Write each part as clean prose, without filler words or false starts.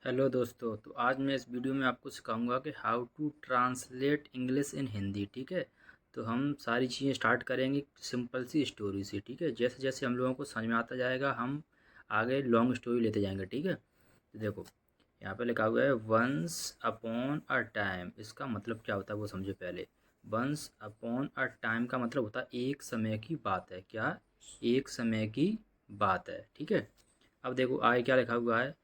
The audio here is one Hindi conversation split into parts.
हेलो दोस्तों। तो आज मैं इस वीडियो में आपको सिखाऊंगा कि how to translate English in Hindi. ठीक है, तो हम सारी चीज़ें स्टार्ट करेंगे सिंपल सी स्टोरी से। ठीक है, जैसे जैसे हम लोगों को समझ में आता जाएगा हम आगे लॉन्ग स्टोरी लेते जाएंगे। ठीक है, तो देखो यहाँ पे लिखा हुआ है वंस अपॉन अ टाइम। इसका मतलब क्या होता है वो समझे पहले। वंस अपॉन अ टाइम का मतलब होता है एक समय की बात है। क्या? एक समय की बात है। ठीक है, अब देखो आगे क्या लिखा हुआ है,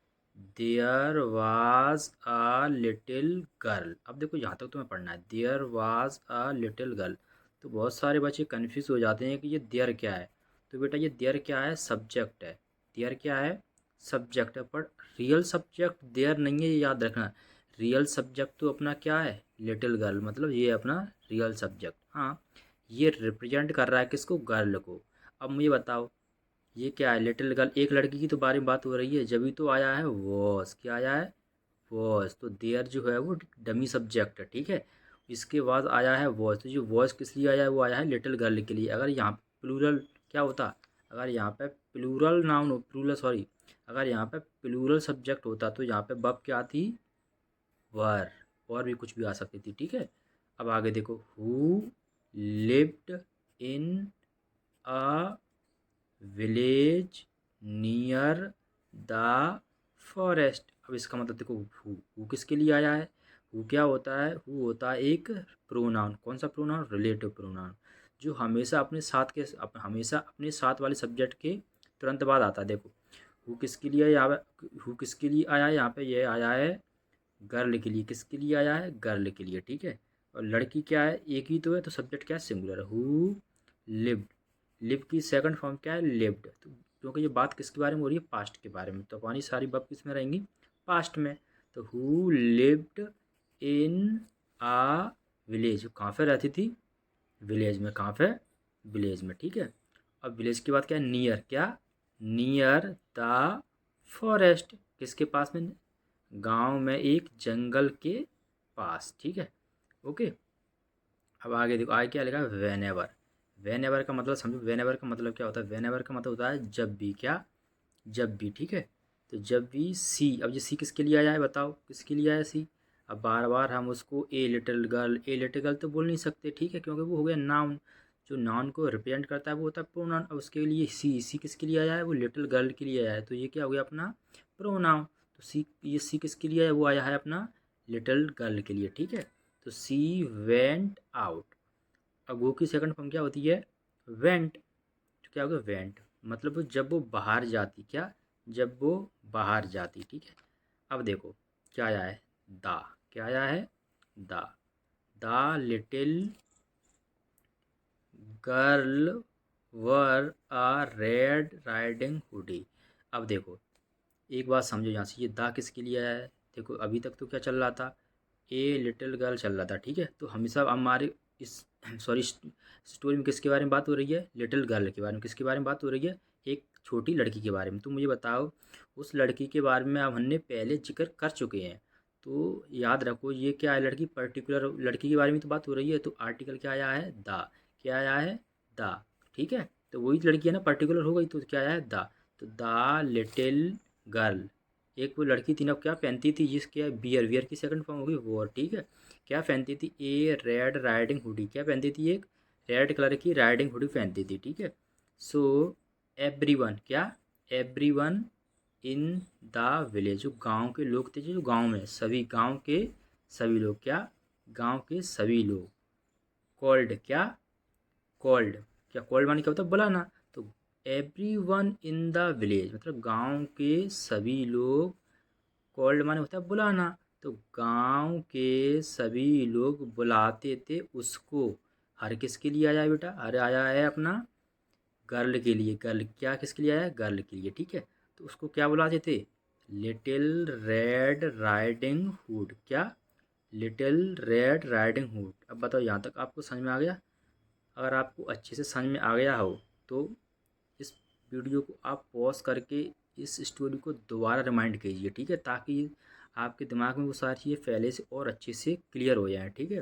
there was a little girl. अब देखो यहाँ तक तुम्हें पढ़ना है, there was a little girl. तो बहुत सारे बच्चे कन्फ्यूज हो जाते हैं कि ये देयर क्या है। तो बेटा ये देयर क्या है? सब्जेक्ट है। देयर क्या है? सब्जेक्ट है। पर रियल सब्जेक्ट देयर नहीं है, ये याद रखना। रियल सब्जेक्ट तो अपना क्या है? लिटिल गर्ल, मतलब ये अपना रियल सब्जेक्ट। हाँ, ये रिप्रेजेंट कर रहा है किसको? गर्ल को। अब मुझे बताओ ये क्या है? लिटिल गर्ल, एक लड़की की तो बारे में बात हो रही है, जब भी तो आया है वॉस। क्या आया है? वॉस। तो देयर जो है वो डमी सब्जेक्ट है। ठीक है, इसके बाद आया है वॉस। तो जो वॉस किस लिए आया है? वो आया है लिटिल गर्ल के लिए। अगर यहाँ प्लूरल क्या होता, अगर यहाँ पे प्लूरल नाउन हो, प्लूरल सॉरी, अगर यहाँ पे प्लूरल सब्जेक्ट होता तो यहाँ पे बब क्या थी? वर। और भी कुछ भी आ सकती थी। ठीक है, अब आगे देखो, who lived in a village near the forest. अब इसका मतलब देखो, हु किसके लिए आया है? हु क्या होता है? हु होता है एक प्रोनाउन। कौन सा प्रोनाउन? रिलेटिव प्रोनाउन, जो हमेशा अपने साथ के हमेशा अपने साथ वाले सब्जेक्ट के तुरंत बाद आता है। देखो हु किसके लिए यहाँ पे, हु किसके लिए आया है? यहाँ पे ये आया है गर्ल के लिए। किसके लिए आया है? गर्ल के लिए। ठीक है, और लड़की क्या है? एक ही तो है, तो सब्जेक्ट क्या है? सिंगुलर है। हु लिव्ड, लिव की सेकंड फॉर्म क्या है? लिव्ड। तो क्योंकि ये बात किसके बारे में हो रही है? पास्ट के बारे में, तो हमारी सारी बात किस में रहेंगी? पास्ट में। तो who lived in a village, कहाँ पे रहती थी? विलेज में। कहाँ पे? विलेज में। ठीक है, अब विलेज के बाद क्या है? नियर। क्या? नियर द फॉरेस्ट, किसके पास में? गांव में, एक जंगल के पास। ठीक है, ओके। अब आगे देखो, आगे क्या लिखा है? When ever. वेन एवर का मतलब समझो। वेन एवर का मतलब क्या होता है? वेन एवर का मतलब होता है जब भी। क्या? जब भी। ठीक है, तो जब भी सी। अब ये सी किसके लिए आया है? बताओ किसके लिए आया सी? अब बार बार हम उसको a little girl, a little girl तो बोल नहीं सकते। ठीक है, क्योंकि वो हो गया नाउन। जो नाउन को रिप्रेजेंट करता है वो होता है प्रोनाउन। अब उसके लिए सी, सी किसके लिए आया है? वो लिटिल गर्ल के लिए आया है। तो ये क्या हो गया? अपना प्रोनाउन। तो सी, ये सी किसके लिए आया? वो आया है अपना लिटिल गर्ल के लिए। ठीक है, तो सी वेंट आउट। अब गो की सेकंड फॉर्म क्या होती है? वेंट। तो क्या होगा? वेंट, मतलब जब वो बाहर जाती। क्या? जब वो बाहर जाती। ठीक है, अब देखो क्या आया है? द। क्या आया है? The. The little girl were a red riding hoodie. अब देखो एक बात समझो यहाँ से, ये द किसके लिए आया है? देखो अभी तक तो क्या चल रहा था? ए लिटिल गर्ल चल रहा था। ठीक है, तो हमेशा हमारे इस सॉरी स्टोरी में किसके बारे में बात हो रही है? लिटिल गर्ल के बारे में। किसके बारे में बात हो रही है? एक छोटी लड़की के बारे में। तो मुझे बताओ, उस लड़की के बारे में अब हमने पहले जिक्र कर चुके हैं, तो याद रखो ये क्या है? लड़की, पर्टिकुलर लड़की के बारे में तो बात हो रही है, तो आर्टिकल क्या आया है? द। क्या आया है? द। ठीक है, तो वही लड़की है ना, पर्टिकुलर हो गई, तो क्या आया है? द। तो द लिटिल गर्ल, एक वो लड़की थी ना, क्या पहनती थी? जिसके बियर, वियर की सेकंड फॉर्म होगी वॉर। ठीक है, क्या पहनती थी? ए रेड राइडिंग हुडी। क्या पहनती थी? एक रेड कलर की राइडिंग हुडी पहनती थी। ठीक है, सो एवरीवन। क्या? एवरीवन इन द विलेज, जो गांव के लोग थे, जो गांव में सभी, गांव के सभी लोग। क्या? गांव के सभी लोग। कॉल्ड। क्या? कॉल्ड। क्या कॉल्ड माने क्या होता है? बुलाना। तो every one in the village, मतलब गांव के सभी लोग। कॉल्ड माने होता है बुलाना। तो गांव के सभी लोग बुलाते थे उसको। हर किसके लिए आया है बेटा? हर आया है अपना गर्ल के लिए। गर्ल क्या किसके लिए आया है? गर्ल के लिए। ठीक है, तो उसको क्या बुलाते थे? Little red riding hood. क्या? Little red riding hood. अब बताओ यहाँ तक आपको समझ में आ गया? अगर आपको अच्छे से समझ में आ गया हो तो इस वीडियो को आप पॉज करके इस स्टोरी को दोबारा रिमाइंड कीजिए। ठीक है, ताकि आपके दिमाग में वो सारी चीज़ें पहले से और अच्छे से क्लियर हो जाएं। ठीक है,